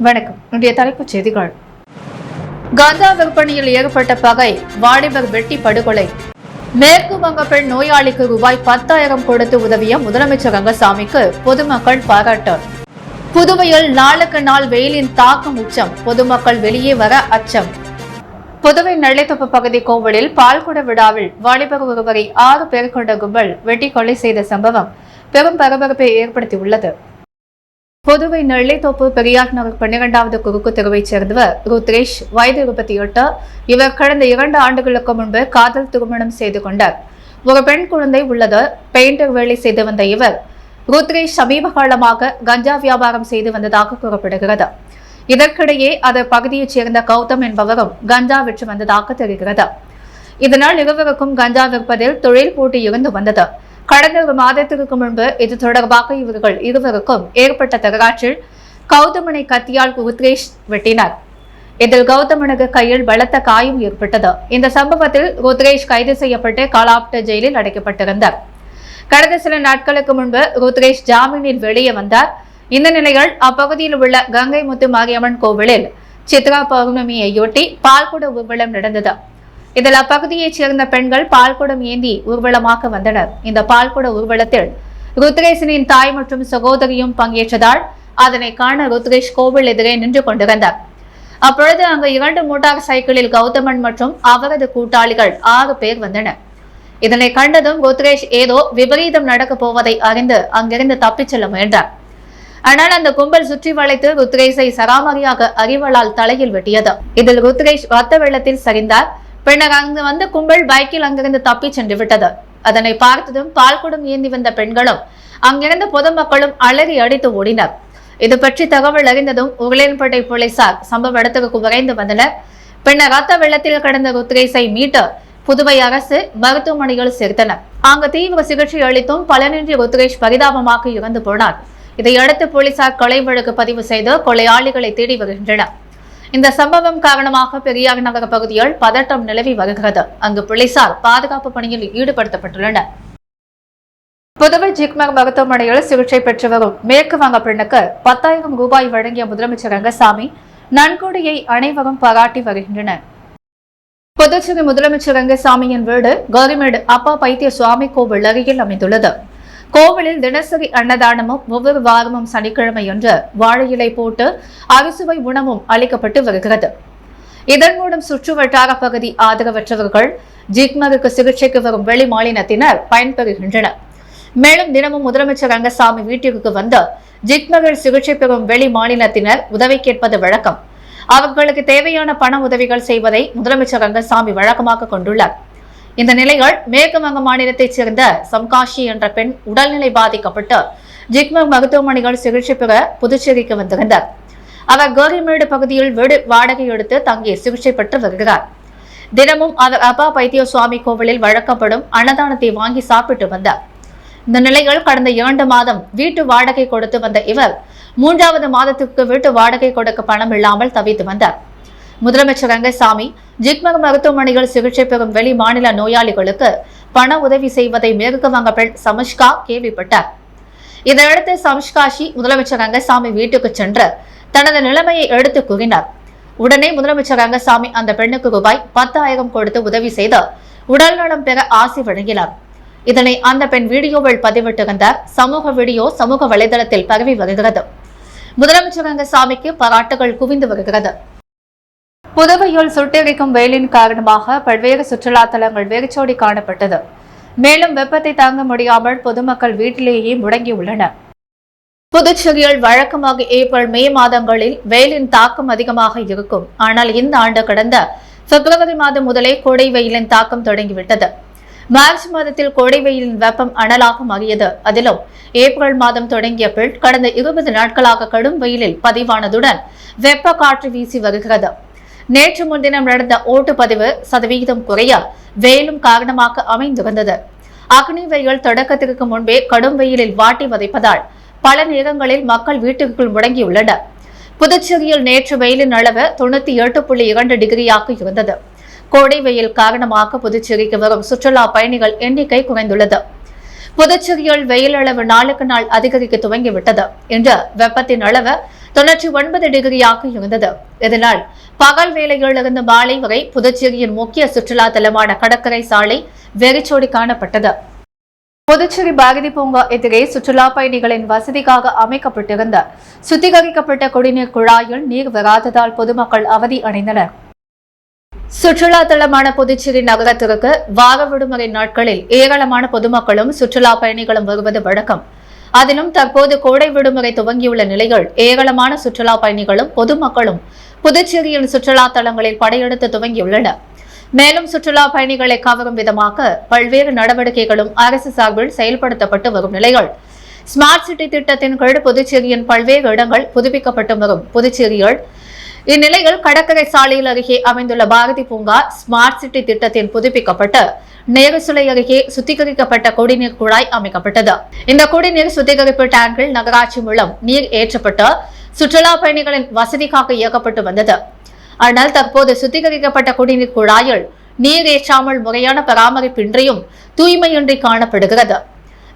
வணக்கம். இன்றைய தலைப்புச் செய்திகள். கஞ்சா விற்பனையில் ஏற்பட்ட பகை, வாலிபர் வெட்டி படுகொலை. மேற்கு வங்க பெண் நோயாளிக்கு ரூபாய் 10,000 கொடுத்து உதவிய முதலமைச்சர் ரங்கசாமிக்கு பொதுமக்கள் பாராட்டு. புதுவையில் நாளுக்கு நாள் வெயிலின் தாக்கம் உச்சம், பொதுமக்கள் வெளியே வர அச்சம். புதுவை நெல்லைத்தோப்பு பகுதி கோவிலில் பால்குட விழாவில் வாலிபர் ஒருவரை 6 பேர் கொண்ட கும்பல் வெட்டி கொலை செய்த சம்பவம் பெரும் பரபரப்பை ஏற்படுத்தியுள்ளது. புதுவை நெல்லைத்தோப்பு பெரியார் நகர் 12வது குறுக்கு தெருவைச் சேர்ந்தவர் ருத்ரேஷ், வயது 28. இவர் கடந்த 2 ஆண்டுகளுக்கு முன்பு காதல் திருமணம் செய்து கொண்டார். ஒரு பெண் குழந்தை உள்ளது. பெயிண்டர் வேலை செய்து வந்த இவர் ருத்ரேஷ் சமீப காலமாக கஞ்சா வியாபாரம் செய்து வந்ததாக கூறப்படுகிறது. இதற்கிடையே அந்த பகுதியைச் சேர்ந்த கௌதம் என்பவரும் கஞ்சா விற்று வந்ததாக தெரிகிறது. இதனால் இருவருக்கும் கஞ்சா விற்பதில் தொழில் போட்டி இருந்து வந்தது. கடந்த 1 மாதத்திற்கு முன்பு இது தொடர்பாக இவர்கள் இருவருக்கும் ஏற்பட்ட தகராற்றில் கௌதமனை கத்தியால் ருத்ரேஷ் வெட்டினார். இதில் கௌதமனுக்கு கையில் பலத்த காயம் ஏற்பட்டது. இந்த சம்பவத்தில் ருத்ரேஷ் கைது செய்யப்பட்டு காலாப்ட ஜெயிலில் அடைக்கப்பட்டிருந்தார். கடந்த சில நாட்களுக்கு முன்பு ருத்ரேஷ் ஜாமீனில் வெளியே வந்தார். இந்த நிலையில் அப்பகுதியில் உள்ள கங்கை முத்து மாரியம்மன் கோவிலில் சித்ரா பௌர்ணமியையொட்டி பால்குட ஊர்வலம் நடந்தது. இதில் அப்பகுதியைச் சேர்ந்த பெண்கள் பால்குடம் ஏந்தி ஊர்வலமாக வந்தனர். இந்த பால்குட ஊர்வலத்தில் ருத்ரேஷனின் தாய் மற்றும் சகோதரியும் பங்கேற்றதால் அதனை காண ருத்ரேஷ் கோவில் எதிரே நின்று கொண்டிருந்தார். அப்பொழுது அங்கு 2 மோட்டார் சைக்கிளில் கௌதமன் மற்றும் அவரது கூட்டாளிகள் 6 பேர் வந்தனர். இதனை கண்டதும் ருத்ரேஷ் ஏதோ விபரீதம் நடக்கப் போவதை அறிந்து அங்கிருந்து தப்பிச் செல்ல முயன்றார். ஆனால் அந்த கும்பல் சுற்றி வளைத்து ருத்ரேஷை சராமரியாக அறிவலால் தலையில் வெட்டியது. இதில் ருத்ரேஷ் ரத்த வெள்ளத்தில் சரிந்தார். பின்னர் அங்கு வந்த கும்பல் பைக்கில் அங்கிருந்து தப்பி சென்று விட்டது. அதனை பார்த்ததும் பால்குடம் ஏந்தி வந்த பெண்களும் அங்கிருந்த பொதுமக்களும் அலறி அடித்து ஓடினர். இது பற்றி தகவல் அறிந்ததும் உருளையன்பேட்டை போலீசார் சம்பவ இடத்துக்கு விரைந்து வந்தனர். பின்னர் ரத்த வெள்ளத்தில் கடந்த ருத்ரேஷை மீட்டு புதுவை அரசு மருத்துவமனையில் சேர்த்தனர். அங்கு தீவிர சிகிச்சை அளித்தும் பலனின்றி ருத்ரேஷ் பரிதாபமாக இறந்து போனார். இதையடுத்து போலீசார் கொலை வழக்கு பதிவு செய்து கொலையாளிகளை தேடி வருகின்றனர். இந்த சம்பவம் காரணமாக பெரியார் நகர பகுதியில் பதட்டம் நிலவி வருகிறது. அங்கு போலீசார் பாதுகாப்பு பணியில் ஈடுபடுத்தப்பட்டுள்ளனர். புதுவை ஜிப்மர் மருத்துவமனையில் சிகிச்சை பெற்று வரும் மேற்கு வங்க பெண்ணுக்கு 10,000 ரூபாய் வழங்கிய முதலமைச்சர் ரங்கசாமி நன்கொடையை அனைவரும் பாராட்டி வருகின்றனர். புதுச்சேரி முதலமைச்சர் ரங்கசாமியின் வீடு கோரிமேடு அப்பா பைத்திய சுவாமி கோவில் அருகில் அமைந்துள்ளது. கோவிலில் தினசரி அன்னதானமும் ஒவ்வொரு வாரமும் சனிக்கிழமையன்று வாழை இலை போட்டு அறுசுவை உணவும் அளிக்கப்பட்டு வருகிறது. இதன் மூலம் சுற்றுவட்டார பகுதி ஆதரவற்றவர்கள், ஜிப்மருக்கு சிகிச்சைக்கு வரும் வெளி மாநிலத்தினர் பயன்பெறுகின்றனர். மேலும் தினமும் முதலமைச்சர் ரங்கசாமி வீட்டிற்கு வந்து ஜிப்மரில் சிகிச்சை பெறும் வெளி மாநிலத்தினர் உதவி கேட்பது வழக்கம். அவர்களுக்கு தேவையான பண உதவிகள் செய்வதை முதலமைச்சர் ரங்கசாமி வழக்கமாக கொண்டுள்ளார். இந்த நிலையில் மேற்கு வங்க மாநிலத்தைச் சேர்ந்த சம்காஷி என்ற பெண் உடல்நிலை பாதிக்கப்பட்டு ஜிப்மர் மருத்துவமனைகள் சிகிச்சை பெற புதுச்சேரிக்கு வந்திருந்தார். அவர் கோரிமேடு பகுதியில் வீடு வாடகை எடுத்து தங்கி சிகிச்சை பெற்று வருகிறார். தினமும் அவர் அப்பா பைத்திய சுவாமி கோவிலில் வழங்கப்படும் அன்னதானத்தை வாங்கி சாப்பிட்டு வந்தார். இந்த நிலையில் கடந்த 2 மாதம் வீட்டு வாடகை கொடுத்து வந்த இவர் 3வது மாதத்துக்கு வீட்டு வாடகை கொடுக்க பணம் இல்லாமல் தவித்து வந்தார். முதலமைச்சர் ரங்கசாமி ஜிப்மர் மருத்துவமனையில் சிகிச்சை பெறும் வெளி மாநில நோயாளிகளுக்கு பண உதவி செய்வதை மேற்கு வங்க பெண் சமஷ்கா கேள்விப்பட்டார். இதையடுத்து சமஷ்காஷி முதலமைச்சர் ரங்கசாமி வீட்டுக்கு சென்று தனது நிலைமையை எடுத்து கூறினார். உடனே முதலமைச்சர் ரங்கசாமி அந்த பெண்ணுக்கு ரூபாய் 10,000 கொடுத்து உதவி செய்து உடல் நலம் பெற ஆசி வழங்கினார். இதனை அந்த பெண் வீடியோவில் பதிவிட்டிருந்தார். சமூக வீடியோ சமூக வலைதளத்தில் பரவி வருகிறது. முதலமைச்சர் ரங்கசாமிக்கு பாராட்டுகள் குவிந்து வருகிறது. புதுவையில் சுட்டெரிக்கும் வெயிலின் காரணமாக பல்வேறு சுற்றுலா தலங்கள் வெறிச்சோடி காணப்பட்டது. மேலும் வெப்பத்தை தாங்க முடியாமல் பொதுமக்கள் வீட்டிலேயே முடங்கியுள்ளனர். புதுச்சேரியில் வழக்கமாக ஏப்ரல் மே மாதங்களில் வெயிலின் தாக்கம் அதிகமாக இருக்கும். ஆனால் இந்த ஆண்டு கடந்த பிப்ரவரி மாதம் முதலே கோடை வெயிலின் தாக்கம் தொடங்கிவிட்டது. மார்ச் மாதத்தில் கோடை வெயிலின் வெப்பம் அனலாக மாறியது. அதிலும் ஏப்ரல் மாதம் தொடங்கிய பின் கடந்த 20 நாட்களாக கடும் வெயிலில் பதிவானதுடன் வெப்ப காற்று வீசி வருகிறது. நேற்று முன்தினம் நடந்த ஓட்டுப்பதிவு சதவீதம் குறைய வெயிலும் காரணமாக அமைந்திருந்தது. அக்னி வெயில் தொடக்கத்திற்கு முன்பே கடும் வெயிலில் வாட்டி வதைப்பதால் பல நேரங்களில் மக்கள் வீட்டுக்குள் முடங்கியுள்ளனர். புதுச்சேரியில் நேற்று வெயிலின் அளவு 98.2 டிகிரியாக இருந்தது. கோடை வெயில் காரணமாக புதுச்சேரிக்கு வரும் சுற்றுலா பயணிகள் எண்ணிக்கை குறைந்துள்ளது. புதுச்சேரியில் வெயில் அளவு நாளுக்கு நாள் அதிகரிக்க துவங்கிவிட்டது. இன்று வெப்பத்தின் அளவு 99 டிகிரியாக இருந்தது. இதனால் பகல் வேளையிலிருந்து மாலை வரை புதுச்சேரியின் முக்கிய சுற்றுலா தலமான கடற்கரை சாலை வெறிச்சோடி காணப்பட்டது. புதுச்சேரி பாரதி பூங்கா எதிரே சுற்றுலா பயணிகளின் வசதிக்காக அமைக்கப்பட்டிருந்த சுத்திகரிக்கப்பட்ட குடிநீர் குழாயில் நீர் வராததால் பொதுமக்கள் அவதி அடைந்தனர். சுற்றுலா தலமான புதுச்சேரி நகரத்திற்கு வார விடுமுறை நாட்களில் ஏராளமான பொதுமக்களும் சுற்றுலா பயணிகளும் வருவது வழக்கம். அதிலும் தற்போது கோடை விடுமுறை துவங்கியுள்ள நிலையில் ஏராளமான சுற்றுலா பயணிகளும் பொதுமக்களும் புதுச்சேரியின் சுற்றுலா தலங்களில் படையெடுத்து துவங்கியுள்ளனர். மேலும் சுற்றுலா பயணிகளை கவரும் விதமாக பல்வேறு நடவடிக்கைகளும் அரசு சார்பில் செயல்படுத்தப்பட்டு வரும் நிலையில் ஸ்மார்ட் சிட்டி திட்டத்தின் கீழ் புதுச்சேரியின் பல்வேறு இடங்கள் புதுப்பிக்கப்பட்டு வரும் புதுச்சேரியில் இந்நிலையில் கடற்கரை சாலையில் அருகே அமைந்துள்ள பாரதி பூங்கா ஸ்மார்ட் சிட்டி திட்டத்தின் புதுப்பிக்கப்பட்டு நேரு சிலை அருகே சுத்திகரிக்கப்பட்ட குடிநீர் குழாய் அமைக்கப்பட்டது. இந்த குடிநீர் சுத்திகரிப்பு டேங்கில் நகராட்சி மூலம் நீர் ஏற்றப்பட்டு சுற்றுலா பயணிகளின் வசதிக்காக இயக்கப்பட்டு வந்தது. ஆனால் தற்போது சுத்திகரிக்கப்பட்ட குடிநீர் குழாயில் நீர் ஏற்றாமல் முறையான பராமரிப்பின்றியும் தூய்மையின்றி காணப்படுகிறது.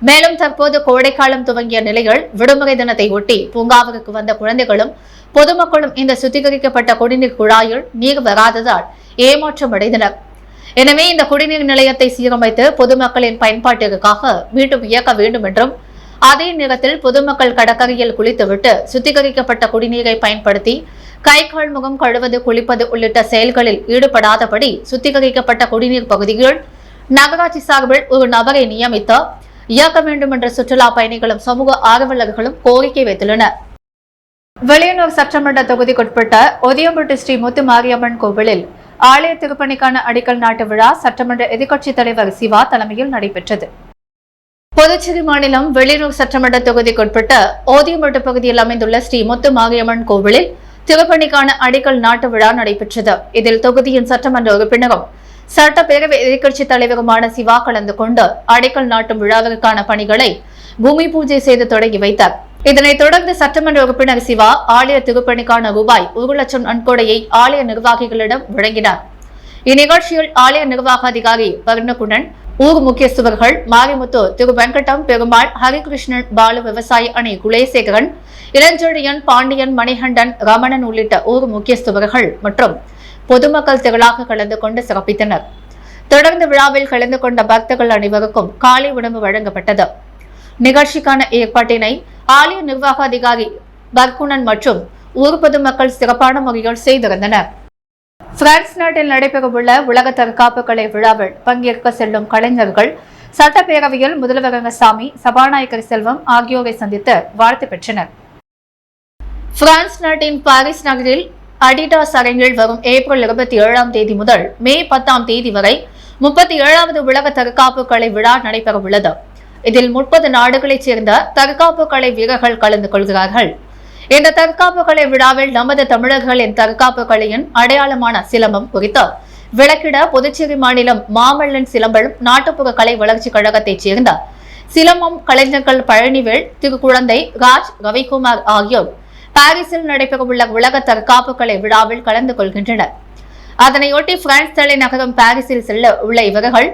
மேலும் தற்போது கோடைக்காலம் துவங்கிய நிலையில் விடுமுறை தினத்தை ஒட்டி பூங்காவிற்கு வந்த குழந்தைகளும் பொதுமக்களும் இந்த சுத்திகரிக்கப்பட்ட குடிநீர் குழாயில் நீர் வராததால் ஏமாற்றம் அடைந்தனர். எனவே இந்த குடிநீர் நிலையத்தை சீரமைத்து பொதுமக்களின் பயன்பாட்டிற்காக மீண்டும் இயக்க வேண்டும் என்றும் அதே நேரத்தில் பொதுமக்கள் கடற்கரையில் குளித்துவிட்டு சுத்திகரிக்கப்பட்ட குடிநீரை பயன்படுத்தி கை கால் முகம் கழுவது குளிப்பது உள்ளிட்ட செயல்களில் ஈடுபடாதபடி சுத்திகரிக்கப்பட்ட குடிநீர் பகுதியில் நகராட்சி சார்பில் ஒரு நபரை நியமித்து இயக்க வேண்டும் என்ற சுற்றுலா பயணிகளும் சமூக ஆர்வலர்களும் கோரிக்கை வைத்துள்ளனர். வெளியனூர் சட்டமன்ற தொகுதிக்குட்பட்ட ஒதியம்பட்டு ஸ்ரீ முத்து மாரியம்மன் கோவிலில் ஆலய திருப்பணிக்கான அடிக்கல் நாட்டு விழா சட்டமன்ற எதிர்க்கட்சித் தலைவர் சிவா தலைமையில் நடைபெற்றது. புதுச்சேரி மாநிலம் வெளியனூர் சட்டமன்ற தொகுதிக்குட்பட்ட ஓதியம்பட்டு பகுதியில் அமைந்துள்ள ஸ்ரீ முத்து மாரியம்மன் கோவிலில் திருப்பணிக்கான அடிக்கல் நாட்டு விழா நடைபெற்றது. இதில் தொகுதியின் சட்டமன்ற உறுப்பினரும் சட்டப்பேரவை எதிர்க்கட்சித் தலைவருமான சிவா கலந்து கொண்டு அடிக்கல் நாட்டும் விழாவிற்கான பணிகளை பூமி பூஜை செய்து தொடங்கி வைத்தார். இதனைத் தொடர்ந்து சட்டமன்ற உறுப்பினர் சிவா ஆலய திருப்பணிக்கான ரூபாய் 1 லட்சம் நன்கொடையை ஆலய நிர்வாகிகளிடம் வழங்கினார். இந்நிகழ்ச்சியில் ஆலய நிர்வாக அதிகாரி வர்ணகுணன், ஊர் முக்கியஸ்தவர்கள் மாரிமுத்து, திரு வெங்கடம், பெருமாள், ஹரிகிருஷ்ணன், பாலு, விவசாய அணி குலேசேகரன், இளஞ்செழியன், பாண்டியன், மணிகண்டன், ரமணன் உள்ளிட்ட ஊர் முக்கியஸ்தவர்கள் மற்றும் பொதுமக்கள் திரளாக கலந்து கொண்டு சிறப்பித்தனர். தொடர்ந்து விழாவில் கலந்து கொண்ட பக்தர்கள் அனைவருக்கும் காலை உணவு வழங்கப்பட்டது. நிகழ்ச்சிக்கான ஏற்பாட்டினை ஆலய நிர்வாக அதிகாரி பர்குணன் மற்றும் ஊர் பொதுமக்கள் சிறப்பான முறையில் செய்திருந்தனர். பிரான்ஸ் நாட்டில் நடைபெறவுள்ள உலக தற்காப்பு கலை விழாவில் பங்கேற்க செல்லும் கலைஞர்கள் சட்டப்பேரவையில் முதல்வர் ரங்கசாமி, சபாநாயகர் செல்வம் ஆகியோரை சந்தித்து வாழ்த்து பெற்றனர். பிரான்ஸ் நாட்டின் பாரிஸ் நகரில் அடிடாஸ் அரங்கில் வரும் ஏப்ரல் 27ஆம் தேதி முதல் மே 10ஆம் தேதி வரை 37வது உலக தற்காப்பு கலை விழா நடைபெறவுள்ளது. இதில் 30 நாடுகளைச் சேர்ந்த தற்காப்பு கலை வீரர்கள் கலந்து கொள்கிறார்கள். இந்த தற்காப்பு கலை விழாவில் நமது தமிழர்களின் தற்காப்பு கலையின் அடையாளமான சிலம்பம் குறித்து விளக்கிட புதுச்சேரி மாநிலம் மாமல்லன் சிலம்பம் நாட்டுப்புற கலை வளர்ச்சி கழகத்தைச் சேர்ந்த சிலம்பம் கலைஞர்கள் பழனிவேல், திரு குழந்தை, ராஜ், ரவிக்குமார் ஆகியோர் பாரிஸில் நடைபெறவுள்ள உலக தற்காப்பு கலை விழாவில் கலந்து கொள்கின்றனர். அதனையொட்டி பிரான்ஸ் தலைநகரம் பாரிஸில் செல்ல உள்ள இவர்கள்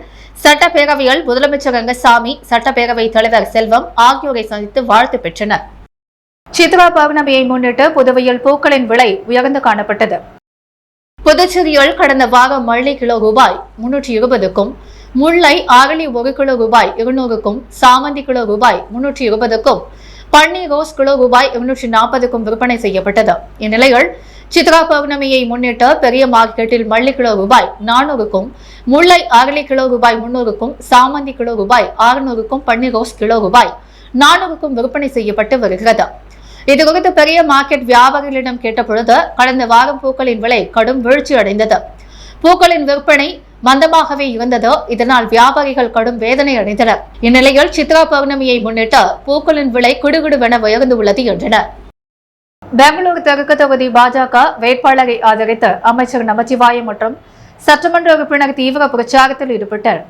சட்டப்பேரவையில் முதலமைச்சர் ரங்கசாமி, சட்டப்பேரவை தலைவர் செல்வம் ஆகியோரை சந்தித்து வாழ்த்து பெற்றனர். சித்ரா பௌர்ணமியை முன்னிட்டு புதுவையில் பூக்களின் விலை உயர்ந்து காணப்பட்டது. புதுச்சேரியில் கடந்த வாரம் மல்லி கிலோ ரூபாய் 320க்கும், முல்லை அரளி 1 கிலோ ரூபாய் 200க்கும், சாமந்தி கிலோ ரூபாய் 320க்கும், பன்னீர் ரோஸ் கிலோ ரூபாய் 240க்கும் விற்பனை செய்யப்பட்டது. இந்நிலையில் சித்ரா பௌர்ணமியை முன்னிட்டு பெரிய மார்க்கெட்டில் மல்லி கிலோ ரூபாய் 400க்கும், முல்லை அரளி கிலோ ரூபாய் 300க்கும், சாமந்தி கிலோ ரூபாய் 600க்கும், பன்னீர் ரோஸ் கிலோ ரூபாய் 400க்கும் விற்பனை செய்யப்பட்டு வருகிறது. இதுகுறித்து பெரிய மார்க்கெட் வியாபாரிகளிடம் கேட்டபொழுது கடந்த வாரம் பூக்களின் விலை கடும் வீழ்ச்சி அடைந்தது. பூக்களின் விற்பனை மந்தமாகவே இருந்தது. இதனால் வியாபாரிகள் கடும் வேதனை அடைந்தனர். இந்நிலையில் சித்ரா பௌர்ணமியை முன்னிட்டு பூக்களின் விலை குடுகுடுவென உயர்ந்து உள்ளது என்றனர். பெங்களூரு தெற்கு தொகுதி பாஜக வேட்பாளரை ஆதரித்து அமைச்சர் நமச்சிவாயம் மற்றும் சட்டமன்ற உறுப்பினர் தீவிர பிரச்சாரத்தில் ஈடுபட்டார்.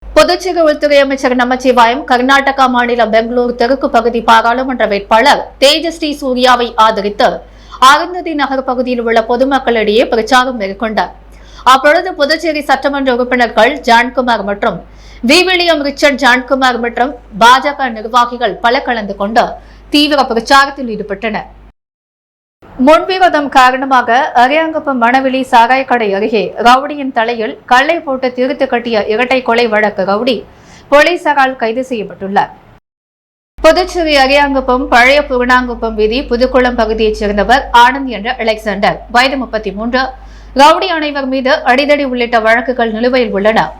புதுச்சேரி உள்துறை அமைச்சர் நமச்சிவாயம் கர்நாடகா மாநிலம் பெங்களூரு தெற்கு பகுதி பாராளுமன்ற வேட்பாளர் தேஜஸ்ரீ சூர்யாவை ஆதரித்து அருந்ததி நகர் பகுதியில் உள்ள பொதுமக்களிடையே பிரச்சாரம் மேற்கொண்டார். அப்பொழுது புதுச்சேரி சட்டமன்ற உறுப்பினர்கள் ஜான்குமார் மற்றும் வில்லியம் ரிச்சர்ட் ஜான்குமார் மற்றும் பாஜக நிர்வாகிகள் பல கலந்து கொண்டு தீவிர பிரச்சாரத்தில் ஈடுபட்டனர். முன்விரோதம் காரணமாக அரியாங்குப்பம் மணவெளி சாராய கடை அருகே ரவுடியின் தலையில் கல்லை போட்டு தீர்த்து கட்டிய இரட்டை கொலை வழக்கு ரவுடி போலீசாரால் கைது செய்யப்பட்டுள்ளார். புதுச்சேரி அரியாங்குப்பம் பழைய புகனாங்குப்பம் வீதி புதுக்குளம் பகுதியைச் சேர்ந்தவர் ஆனந்த் என்ற அலெக்சாண்டர், வயது 33. ரவுடி அனைவர் மீது அடிதடி உள்ளிட்ட வழக்குகள் நிலுவையில் உள்ளன.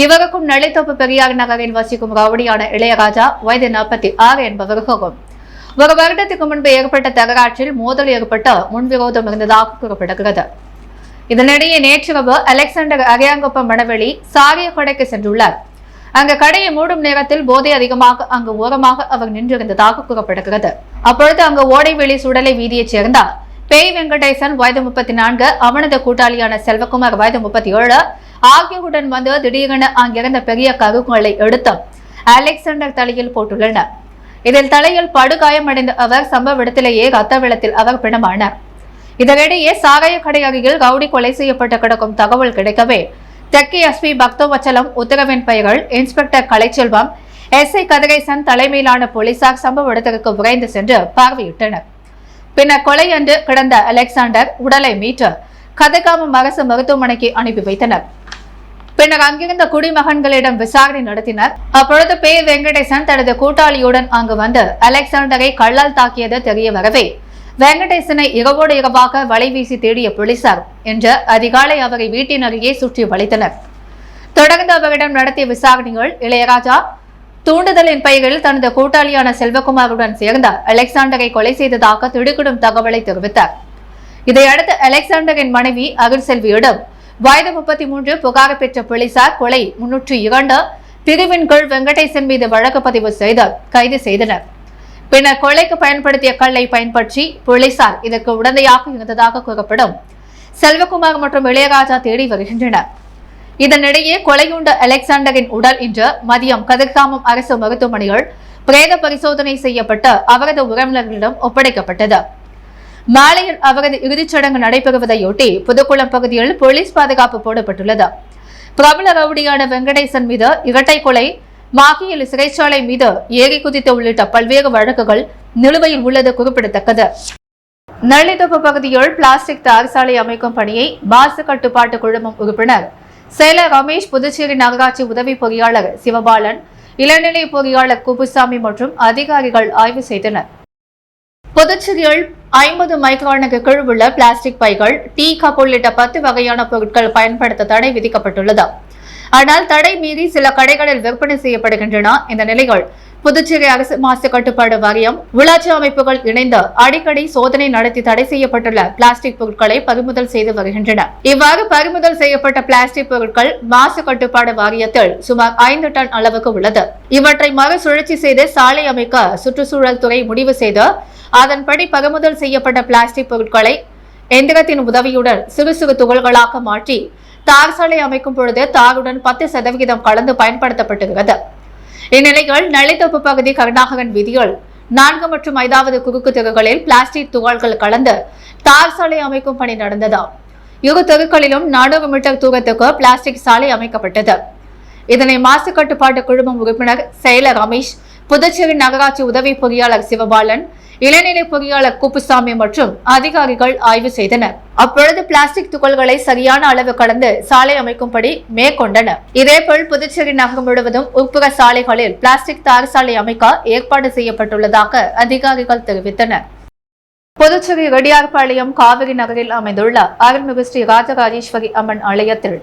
இவருக்கும் நெல்லித்தோப்பு பெரியார் நகரில் வசிக்கும் ரவுடியான இளையராஜா, வயது 46 என்பவருக்கும் ஒரு வருடத்துக்கு முன்பு ஏற்பட்ட தகராற்றில் மோதல் ஏற்பட்ட முன்விரோதம் இருந்ததாக கூறப்படுகிறது. இதனிடையே நேற்றிரவு அலெக்சாண்டர் அரியாங்குப்பம் மணவெளி சாரிய கடைக்கு சென்றுள்ளார். அங்கு கடையை மூடும் நேரத்தில் போதை அதிகமாக அங்கு ஓரமாக அவர் நின்றிருந்ததாக கூறப்படுகிறது. அப்பொழுது அங்கு ஓடைவெளி சுடலை வீதியைச் சேர்ந்த பேய் வெங்கடேசன், வயது 34, அவனது கூட்டாளியான செல்வகுமார், வயது 37 ஆகியோருடன் வந்து திடீரென அங்கிருந்த பெரிய கருங்களை எடுத்து அலெக்சாண்டர் தலையில் போட்டுள்ளனர். இதில் தலையில் படுகாயமடைந்த அவர் சம்பவ இடத்திலேயே ரத்த வெள்ளத்தில் அவர் பிணமானார். இதனிடையே சாராய கடை அருகில் ரவுடி கொலை செய்யப்பட்டு கிடக்கும் தகவல் கிடைக்கவே தெற்கே எஸ்பி பக்தவச்சலம் உத்தரவின் பெயர்கள் இன்ஸ்பெக்டர் கலைச்செல்வம், எஸ்ஐ கதிரேசன் தலைமையிலான போலீசார் சம்பவ இடத்திற்கு விரைந்து சென்று பார்வையிட்டனர். பின்னர் கொலை அன்று கிடந்த அலெக்சாண்டர் உடலை மீட்டு கதிர்காமம் அரசு மருத்துவமனைக்கு அனுப்பி வைத்தனர். பின்னர் அங்கிருந்த குடிமகன்களிடம் விசாரணை நடத்தினர். அப்பொழுது பே வெங்கடேசன் தனது கூட்டாளியுடன் அங்கு வந்து அலெக்சாண்டரை கல்லால் தாக்கியது தெரிய வரவே வெங்கடேசனை இரவோடு இரவாக வலைவீசி தேடிய போலீசார் என்று அதிகாலை அவரை வீட்டின் அருகே சுற்றி வளைத்தனர். தொடர்ந்து அவரிடம் நடத்திய விசாரணைகள் இளையராஜா தூண்டுதலின் பெயரில் தனது கூட்டாளியான செல்வகுமாருடன் சேர்ந்த அலெக்சாண்டரை கொலை செய்ததாக திடுக்கிடும் தகவலை தெரிவித்தார். இதையடுத்து அலெக்சாண்டரின் மனைவி அகிர்செல்வியிடம் வயது 33 புகார் பெற்ற போலீசார் கொலை 302 பிரிவின் கீழ் வெங்கடேசன் மீது வழக்கு பதிவு செய்து கைது செய்தனர். பின்னர் கொலைக்கு பயன்படுத்திய கல்லை பயன்படுத்தி போலீசார் இதற்கு உடந்தையாக இருந்ததாக கூறப்படும் செல்வகுமார் மற்றும் இளையராஜா தேடி வருகின்றனர். இதனிடையே கொலையுண்ட அலெக்சாண்டரின் உடல் இன்று மதியம் கதிர்காமம் அரசு மருத்துவமனையில் பிரேத பரிசோதனை செய்யப்பட்டு அவரது உறவினர்களிடம் ஒப்படைக்கப்பட்டது. மாலையில் அவரது இறுதிச் சடங்கு நடைபெறுவதையொட்டி புதுக்குளம் பகுதியில் போலீஸ் பாதுகாப்பு போடப்பட்டுள்ளது. பிரபல ரவுடியான வெங்கடேசன் மீது இரட்டை கொலை, மாகியில் சிறைச்சாலை மீது ஏறி குதித்து உள்ளிட்ட பல்வேறு வழக்குகள் நிலுவையில் உள்ளது குறிப்பிடத்தக்கது. நெல்லித்தோப்பு பகுதியில் பிளாஸ்டிக் தார் சாலை அமைக்கும் பணியை மாசு கட்டுப்பாட்டு குழுமம் உறுப்பினர் செயலர் ரமேஷ், புதுச்சேரி நகராட்சி உதவி பொறியாளர் சிவபாலன், இளநிலை பொறியாளர் குப்புசாமி மற்றும் அதிகாரிகள் ஆய்வு செய்தனர். புதுச்சேரியில் 50 மைக்ரானுக்கு கீழ் உள்ள பிளாஸ்டிக் பைகள், டீ கப் உள்ளிட்ட 10 வகையான பொருட்கள் பயன்படுத்த தடை விதிக்கப்பட்டுள்ளது. ஆனால் தடை மீறி சில கடைகளில் விற்பனை செய்யப்படுகின்றன. இந்த நிலையில் புதுச்சேரி அரசு மாசு கட்டுப்பாடு வாரியம், உள்ளாட்சி அமைப்புகள் இணைந்து அடிக்கடி சோதனை நடத்தி தடை செய்யப்பட்டுள்ள பிளாஸ்டிக் பொருட்களை பறிமுதல் செய்து வருகின்றன. இவ்வாறு பறிமுதல் செய்யப்பட்ட பிளாஸ்டிக் பொருட்கள் மாசு கட்டுப்பாடு வாரியத்தில் சுமார் 5 டன் அளவுக்கு உள்ளது. இவற்றை மறுசுழற்சி செய்து சாலை அமைக்க சுற்றுச்சூழல் துறை முடிவு செய்து அதன்படி பறிமுதல் செய்யப்பட்ட பிளாஸ்டிக் பொருட்களை எந்திரத்தின் உதவியுடன் சிறு சிறு துகள்களாக மாற்றி தார் சாலை அமைக்கும் பொழுது தாருடன் 10% கலந்து பயன்படுத்தப்பட்டுகிறது. இந்நிலையில் நெல்லித்தோப்பு பகுதி கருணாகரன் வீதியில் 4 மற்றும் 5வது குறுக்கு தெருக்களில் பிளாஸ்டிக் துகள்கள் கலந்து தார் சாலை அமைக்கும் பணி நடந்தது. இரு தெருக்களிலும் 400 மீட்டர் தூரத்துக்கு பிளாஸ்டிக் சாலை அமைக்கப்பட்டது. இதனை மாசு கட்டுப்பாட்டு குழுமம் உறுப்பினர் செயலர் ரமேஷ், புதுச்சேரி நகராட்சி உதவி பொறியாளர் சிவபாலன், இளநிலை பொறியாளர் குப்புசாமி மற்றும் அதிகாரிகள் ஆய்வு செய்தனர். அப்பொழுது பிளாஸ்டிக் துகள்களை சரியான அளவு கலந்து சாலை அமைக்கும்படி மேற்கொண்டனர். இதேபோல் புதுச்சேரி நகரம் முழுவதும் உட்புற சாலைகளில் பிளாஸ்டிக் தார் சாலை அமைக்க ஏற்பாடு செய்யப்பட்டுள்ளதாக அதிகாரிகள் தெரிவித்தனர். புதுச்சேரி ரெட்டியார்பாளையம் காவிரி நகரில் அமைந்துள்ள அருள்மிகு ஸ்ரீ ராஜராஜேஸ்வரி அம்மன் ஆலயத்தில்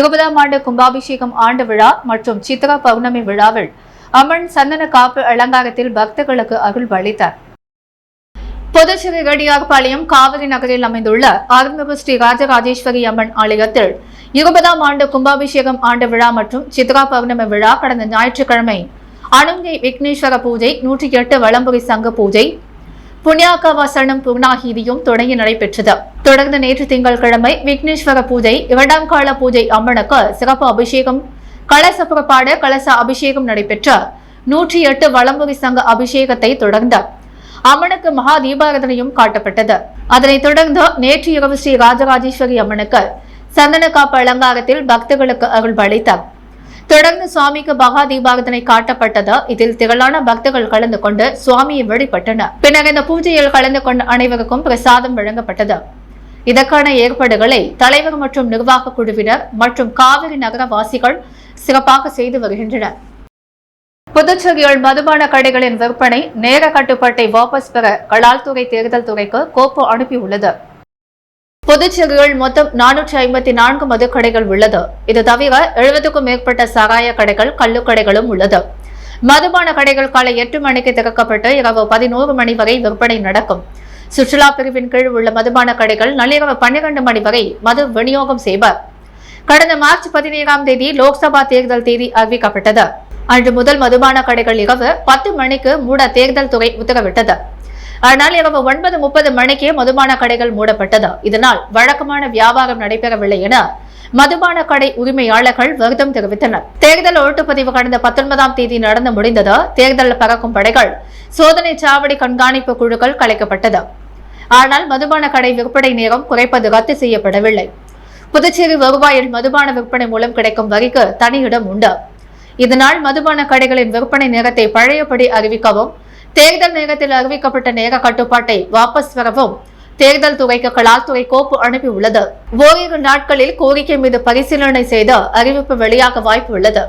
20ஆம் ஆண்டு கும்பாபிஷேகம் ஆண்டு விழா மற்றும் சித்ரா பௌர்ணமி விழாவில் அம்மன் சந்தன காப்பு அலங்காரத்தில் பக்தர்களுக்கு அருள் அளித்தார். புதுச்சேரி ரெட்டியார்பாளையம் காவிரி நகரில் அமைந்துள்ள அருள்மிகு ஸ்ரீ ராஜராஜேஸ்வரி அம்மன் ஆலயத்தில் 20ஆம் ஆண்டு கும்பாபிஷேகம் ஆண்டு விழா மற்றும் சித்ரா பௌர்ணமி விழா கடந்த ஞாயிற்றுக்கிழமை அனுங்கை விக்னேஸ்வர பூஜை, 108 வலம்புரி சங்க பூஜை, புண்ணியாகவாசனம் பூர்ணாகிதியும் தொடங்கி நடைபெற்றது. தொடர்ந்து நேற்று திங்கட்கிழமை விக்னேஸ்வர பூஜை, 2ஆம் கால பூஜை அம்மனுக்கு சிறப்பு அபிஷேகம், கலச புறப்பாடு, கலச அபிஷேகம் நடைபெற்ற 108 வலம்புரி சங்க அபிஷேகத்தை தொடர்ந்து அம்மனுக்கு மகா தீபாராதனையும் காட்டப்பட்டது. அதனைத் தொடர்ந்து நேற்று இரவு ஸ்ரீ ராஜராஜேஸ்வரி அம்மனுக்கு சந்தன காப்பு அலங்காரத்தில் பக்தர்களுக்கு அருள் அளித்தார். தொடர்ந்து சுவாமிக்கு மகா தீபாரதனை காட்டப்பட்டது. இதில் திரளான பக்தர்கள் கலந்து கொண்டு சுவாமியை வழிபட்டனர். பின்னர் இந்த பூஜையில் கலந்து கொண்ட அனைவருக்கும் பிரசாதம் வழங்கப்பட்டது. இதற்கான ஏற்பாடுகளை தலைவர் மற்றும் நிர்வாக குழுவினர் மற்றும் காவிரி நகர வாசிகள் சிறப்பாக செய்து வருகின்றனர். புதுச்சேரியில் மதுபான கடைகளின் விற்பனை நேர கட்டுப்பாட்டை வாபஸ் பெற கலால்துறை தேர்தல் துறைக்கு கோப்பு அனுப்பியுள்ளது. புதுச்சேரியில் மொத்தம் 454 மதுக்கடைகள் உள்ளது. இது தவிர 70க்கும் மேற்பட்ட சாராய கடைகள், கள்ளுக்கடைகளும் உள்ளது. மதுபான கடைகள் காலை 8 மணிக்கு திறக்கப்பட்டு இரவு 11 மணி வரை விற்பனை நடக்கும். சுற்றுலா பிரிவின் கீழ் உள்ள மதுபான கடைகள் நள்ளிரவு 12 மணி வரை மது விநியோகம் செய்வர். கடந்த மார்ச் 17ஆம் தேதி லோக்சபா தேர்தல் தேதி அறிவிக்கப்பட்டது. அன்று முதல் மதுபான கடைகள் இரவு 10 மணிக்கு மூட தேர்தல் துறை உத்தரவிட்டது. ஆனால் இரவு 9:30 மணிக்கே மதுபான கடைகள் மூடப்பட்டது. இதனால் வழக்கமான வியாபாரம் நடைபெறவில்லை என மதுபான கடை உரிமையாளர்கள் வருத்தம் தெரிவித்தனர். தேர்தல் ஓட்டுப்பதிவு கடந்த 19ஆம் தேதி நடந்து முடிந்தது. தேர்தல் பறக்கும் படைகள், சோதனை சாவடி கண்காணிப்பு குழுக்கள் கலைக்கப்பட்டது. ஆனால் மதுபான கடை விற்பனை நேரம் குறைப்பது ரத்து செய்யப்படவில்லை. புதுச்சேரி வருவாயில் மதுபான விற்பனை மூலம் கிடைக்கும் வரிக்கு தனி இடம் உண்டு. இதனால் மதுபான கடைகளின் விற்பனை நேரத்தை பழையபடி அறிவிக்கவும், தேர்தல் நேரத்தில் அறிவிக்கப்பட்ட நேர கட்டுப்பாட்டை வாபஸ் பெறவும் தேர்தல் துறைக்கு கலால்துறை கோப்பு அனுப்பியுள்ளது. ஓரிரு நாட்களில் கோரிக்கை மீது பரிசீலனை செய்து அறிவிப்பு வெளியாக வாய்ப்பு உள்ளது.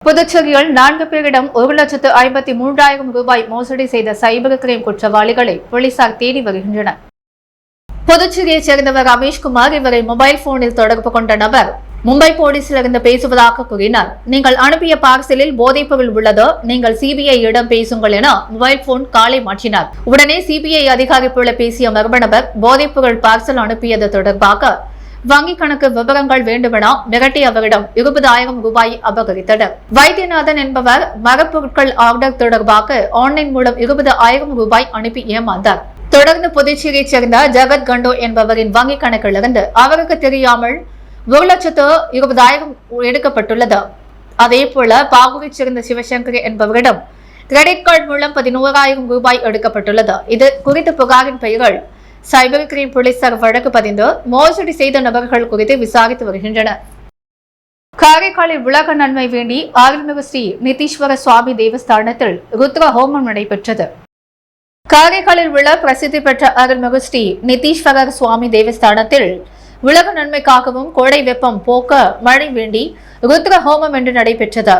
புதுச்சேரியில் 4 பேரிடம் 1,53,000 ரூபாய் மோசடி செய்த சைபர் கிரைம் குற்றவாளிகளை போலீசார் தேடி வருகின்றனர். புதுச்சேரியைச் சேர்ந்தவர் ரமேஷ்குமார். இவரை மொபைல் போனில் தொடர்பு கொண்ட நபர் மும்பை போலீசிலிருந்து பேசுவதாக கூறினார். நீங்கள் அனுப்பிய பார்சலில் போதைப் பொருள் உள்ளது, நீங்கள் சிபிஐ இடம் பேசுங்கள் என மொபைல் போன் காலை மாற்றினார். உடனே சிபிஐ அதிகாரி போல பேசிய மர்ம நபர் போதைப் பொருள் பார்சல் அனுப்பியது தொடர்பாக வங்கி கணக்கு விவரங்கள் வேண்டுமென மிரட்டி அவரிடம் 20,000 ரூபாய் அபகரித்தனர். வைத்தியநாதன் என்பவர் மரப்பொருட்கள் ஆர்டர் தொடர்பாக ஆன்லைன் மூலம் 20,000 ரூபாய் அனுப்பி ஏமாந்தார். தொடர்ந்து புதுச்சேரியைச் சேர்ந்த ஜகத் கண்டோ என்பவரின் வங்கி கணக்கிலிருந்து அவருக்கு தெரியாமல் 1,20,000 எடுக்கப்பட்டுள்ளது. அதேபோல பாகூரைச் சேர்ந்த சிவசங்கர் என்பவரிடம் கிரெடிட் கார்டு மூலம் 11,000 ரூபாய் எடுக்கப்பட்டுள்ளது. இது குறித்த புகாரின் பெயரில் சைபர் கிரைம் போலீசார் வழக்கு பதிந்து மோசடி செய்த நபர்கள் குறித்து விசாரித்து வருகின்றனர். காரைக்காலில் உலக நன்மை வேண்டி அருள்மிகு ஸ்ரீ நிதீஸ்வர சுவாமி தேவஸ்தானத்தில் ருத்ர ஹோமம் நடைபெற்றது. காரைக்காலில் உள்ள பிரசித்தி பெற்ற அருள்மிகு ஸ்ரீ நிதீஸ்வரர் சுவாமி தேவஸ்தானத்தில் உலக நன்மைக்காகவும் கோடை வெப்பம் போக்க மழை வேண்டி ருத்ர ஹோமம் என்று நடைபெற்றது.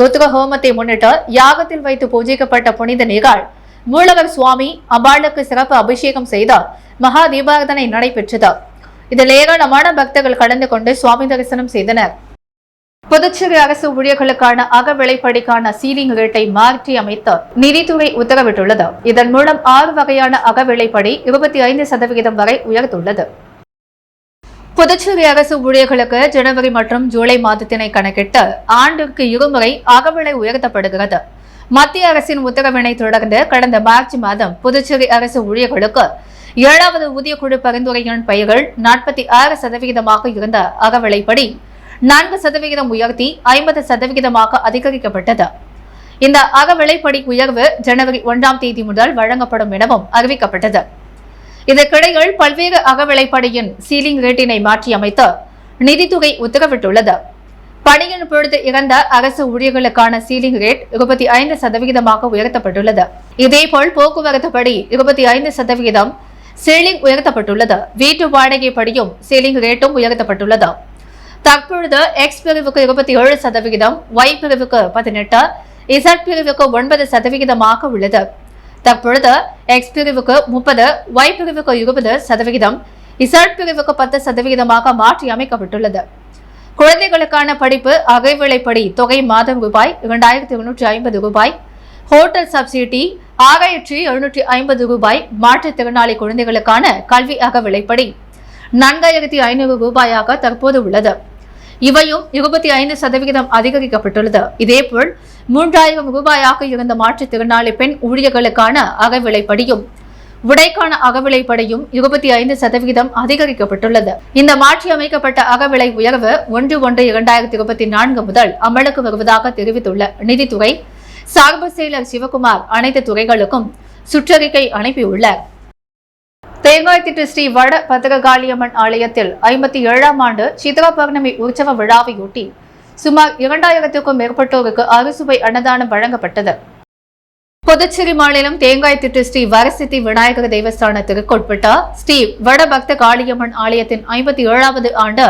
ருத்ர ஹோமத்தை முன்னிட்டு யாகத்தில் வைத்து பூஜிக்கப்பட்ட புனித நீரால் மூலவர் சுவாமி அம்பாளுக்கு சிறப்பு அபிஷேகம் செய்த மகா தீபாரதனை நடைபெற்றது. இதில் ஏராளமான பக்தர்கள் கலந்து கொண்டு சுவாமி தரிசனம் செய்தனர். புதுச்சேரி அரசு ஊழியர்களுக்கான அகவிலைப்படிக்கான சீலிங் ரேட்டை மாற்றி அமைத்து நிதித்துறை உத்தரவிட்டுள்ளது. இதன் மூலம் 6 வகையான அகவிலைப்படி 25% வரை உயர்ந்துள்ளது. புதுச்சேரி அரசு ஊழியர்களுக்கு ஜனவரி மற்றும் ஜூலை மாதத்தினை கணக்கிட்டு ஆண்டிற்கு 2 முறை அகவிலை உயர்த்தப்படுகிறது. மத்திய அரசின் உத்தரவினை தொடர்ந்து கடந்த மார்ச் மாதம் புதுச்சேரி அரசு ஊழியர்களுக்கு 7வது ஊதியக்குழு பரிந்துரையின் பெயர்கள் 46% இருந்த அகவிலைப்படி 4% உயர்த்தி 50% அதிகரிக்கப்பட்டது. இந்த அகவிலைப்படி உயர்வு ஜனவரி 1ஆம் தேதி முதல் வழங்கப்படும் எனவும் அறிவிக்கப்பட்டது. இதற்கிடையில் பல்வேறு அகவிலைப்படியின் சீலிங் ரேட்டினை மாற்றி அமைத்து நிதித்துறை உத்தரவிட்டுள்ளது. பணியின் பொழுது இறந்த அரசு ஊழியர்களுக்கான சீலிங் ரேட் 25% உயர்த்தப்பட்டுள்ளது. இதேபோல் போக்குவரத்து படி 25% சீலிங் உயர்த்தப்பட்டுள்ளது. வீட்டு வாடகை படியும் சீலிங் ரேட்டும் உயர்த்தப்பட்டுள்ளது. தற்பொழுது எக்ஸ் பிரிவுக்கு 27%, ஒய் பிரிவுக்கு 18%, இசட் பிரிவுக்கு 9% உள்ளது. தற்பொழுது எக்ஸ் பிரிவுக்கு 30%, ஒய் பிரிவுக்கு 20%, இசட் பிரிவுக்கு 10% மாற்றி அமைக்கப்பட்டுள்ளது. குழந்தைகளுக்கான படிப்பு அகவிலைப்படி தொகை மாதம் ரூபாய் 2,250 ரூபாய், ஹோட்டல் சப்சிடி 6,750 ரூபாய், மாற்றுத்திறனாளி குழந்தைகளுக்கான கல்வி அகவிலைப்படி 4,500 ரூபாயாக தற்போது உள்ளது. இவையும் 25% அதிகரிக்கப்பட்டுள்ளது. இதேபோல் 3,000 ரூபாயாக இருந்த மாற்றுத்திறனாளி பெண் ஊழியர்களுக்கான அகவிலைப்படியும் உடைக்கான அகவிலைப்படியும் 25% அதிகரிக்கப்பட்டுள்ளது. இந்த மாற்றி அமைக்கப்பட்ட அகவிலை உயர்வு 1/1/2024 முதல் அமலுக்கு வருவதாக தெரிவித்துள்ள நிதித்துறை சார்பு செயலர் சிவகுமார் அனைத்து துறைகளுக்கும் சுற்றறிக்கை அனுப்பியுள்ளார். தேங்காய்திட்டு ஸ்ரீ வட பத்திரகாளியம்மன் ஆலயத்தில் 57ஆம் ஆண்டு சித்ரா பௌர்ணமி உற்சவ விழாவையொட்டி சுமார் 2000க்கும் மேற்பட்டோருக்கு அறுசுவை அன்னதானம் வழங்கப்பட்டது. புதுச்சேரி மாநிலம் தேங்காய்திட்டு ஸ்ரீ வரசித்தி விநாயகர் தேவஸ்தானத்திற்கு உட்பட்ட ஸ்ரீ வடபக்த காளியம்மன் ஆலயத்தின் 57வது ஆண்டு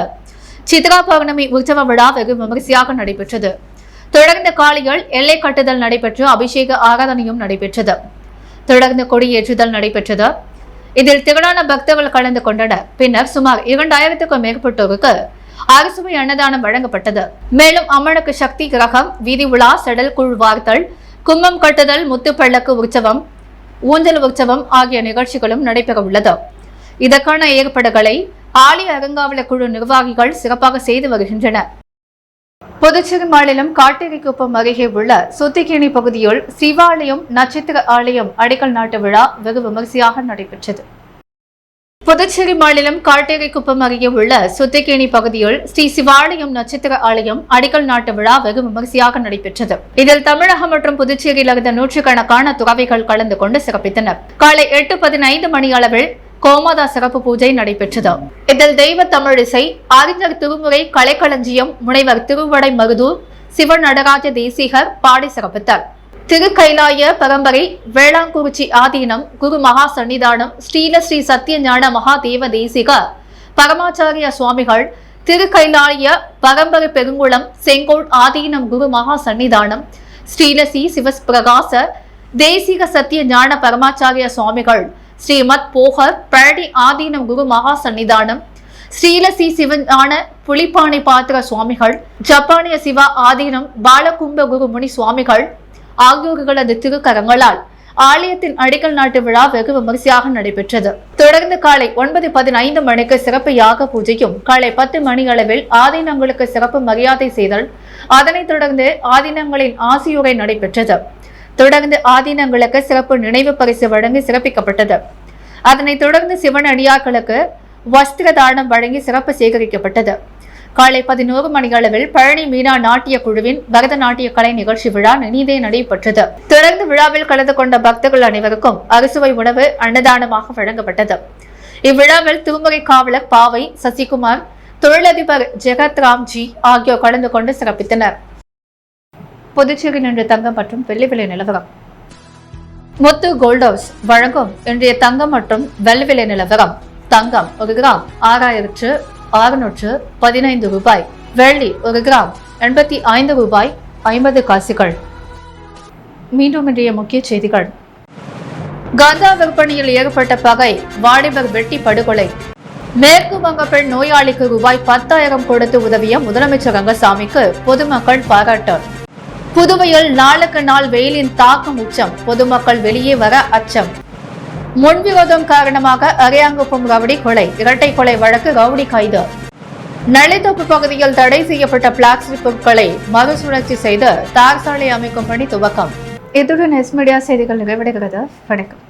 சித்ரா பௌர்ணமி உற்சவ விழா வெகு விமரிசையாக நடைபெற்றது. தொடர்ந்து காளிகள் எல்லை கட்டுதல் நடைபெற்று அபிஷேக ஆராதனையும் நடைபெற்றது. தொடர்ந்து கொடியேற்றுதல் நடைபெற்றது. இதில் திரளான பக்தர்கள் கலந்து கொண்டனர். பின்னர் சுமார் 2000க்கும் மேற்பட்டோருக்கு அறுசுவை அன்னதானம் வழங்கப்பட்டது. மேலும் அம்மனுக்கு சக்தி கிரகம், வீதி உலா, செடல் குழு வார்த்தல், கும்பம் கட்டுதல், முத்துப்பள்ளக்கு உற்சவம், ஊஞ்சல் உற்சவம் ஆகிய நிகழ்ச்சிகளும் நடைபெற உள்ளது. இதற்கான ஏற்பாடுகளை ஆலய அறங்காவலர் குழு நிர்வாகிகள் சிறப்பாக செய்து வருகின்றனர். புதுச்சேரி மாநிலம் காட்டேரிக்குப்பம் அருகே உள்ள சுத்திகேணி பகுதியில் சிவாலயம் நட்சத்திர ஆலயம் அடிக்கல் நாட்டு விழா வெகு விமரிசையாக நடைபெற்றது. புதுச்சேரி மாநிலம் காட்டேரிக்குப்பம் அருகே உள்ள சுத்திகேணி பகுதியில் ஸ்ரீ சிவாலயம் நட்சத்திர ஆலயம் அடிக்கல் நாட்டு விழா வெகு விமரிசையாக நடைபெற்றது. இதில் தமிழகம் மற்றும் புதுச்சேரியில் இருந்த நூற்றுக்கணக்கான துறவிகள் கலந்து கொண்டு சிறப்பித்தனர். காலை 8:15 மணி அளவில் கோமாதா சிறப்பு பூஜை நடைபெற்றது. இதில் தெய்வ தமிழிசை, அறிஞர் திருமுறை கலைக்களஞ்சியம் முனைவர் திருவடை மருதூர் சிவ நடராஜ தேசிகர் பாடி சிறப்பித்தார். திருக்கைலாய பரம்பரை வேளாங்குறிச்சி ஆதீனம் குரு மகா சன்னிதானம் ஸ்ரீ சத்திய ஞான மகாதேவ தேசிக பரமாச்சாரிய சுவாமிகள், திருக்கைலாய பரம்பரை பெருங்குளம் செங்கோல் ஆதீனம் குரு மகா சன்னிதானம் ஸ்ரீலசி சிவபிரகாச தேசிக சத்திய ஞான பரமாச்சாரிய சுவாமிகள், ஸ்ரீமத் போகர் பழனி ஆதீனம் குரு மகா சன்னிதானம் ஸ்ரீலசி சிவஞான புலிப்பானை பாத்திர சுவாமிகள், ஜப்பானிய சிவா ஆதீனம் பாலகும்ப குரு முனி சுவாமிகள் ஆகியோர்களது திருக்கரங்களால் ஆலயத்தின் அடிக்கல் நாட்டு விழா வெகு விமரிசையாக நடைபெற்றது. தொடர்ந்து காலை 9:15 மணிக்கு சிறப்பு யாக பூஜையும், காலை 10 மணி அளவில் ஆதீனங்களுக்கு சிறப்பு மரியாதை செய்தல், அதனைத் தொடர்ந்து ஆதீனங்களின் ஆசியுரை நடைபெற்றது. தொடர்ந்து ஆதீனங்களுக்கு சிறப்பு நினைவு பரிசு வழங்கி சிறப்பிக்கப்பட்டது. அதனைத் தொடர்ந்து சிவன் அடியார்களுக்கு வஸ்திர தானம் வழங்கி சிறப்பு சேகரிக்கப்பட்டது. காலை 11 மணி அளவில் பழனி மீனா நாட்டிய குழுவின் பரதநாட்டிய கலை நிகழ்ச்சி விழா இனிதே நடைபெற்றது. தொடர்ந்து விழாவில் கலந்து கொண்ட பக்தர்கள் அனைவருக்கும் அறுசுவை உணவு அன்னதானமாக வழங்கப்பட்டது. இவ்விழாவில் திருமுறை காவலர் பாவை சசிகுமார், தொழிலதிபர் ஜெகத் ராம்ஜி ஆகியோர் கலந்து கொண்டு சிறப்பித்தனர். புதுச்சேரியில் இன்று தங்கம் மற்றும் வெள்ளி விலை நிலவரம். முத்து கோல்ட் ஹவுஸ் வழங்கும் இன்றைய தங்கம் மற்றும் வெள்ளி விலை நிலவரம். தங்கம் 1 கிராம் 6615 ரூபாய். வெள்ளி 1 கிராம் 85 ரூபாய் 50 காசுகள். மீண்டும் இன்றைய முக்கிய செய்திகள். கஞ்சா விற்பனையில் ஏற்பட்ட பகை, வாலிபர் வெட்டி படுகொலை. மேற்கு வங்க பெண் நோயாளிக்கு ரூபாய் 10,000 கொடுத்து உதவிய முதலமைச்சர் ரங்கசாமிக்கு பொதுமக்கள் பாராட்டு. புதுவையில் நாளுக்கு நாள் வெயிலின் தாக்கம் உச்சம், பொதுமக்கள் வெளியே வர அச்சம். முன்விரோதம் காரணமாக அரியாங்குப்பம் ரவுடி கொலை, இரட்டை கொலை வழக்கு ரவுடி கைது. நெல்லித்தோப்பு பகுதியில் தடை செய்யப்பட்ட பிளாஸ்டிக் பொருட்களை மறுசுழற்சி செய்து தார் சாலை அமைக்கும் பணி துவக்கம். இதுடன் எஸ் மீடியா செய்திகள் நிறைவடைகிறது. வணக்கம்.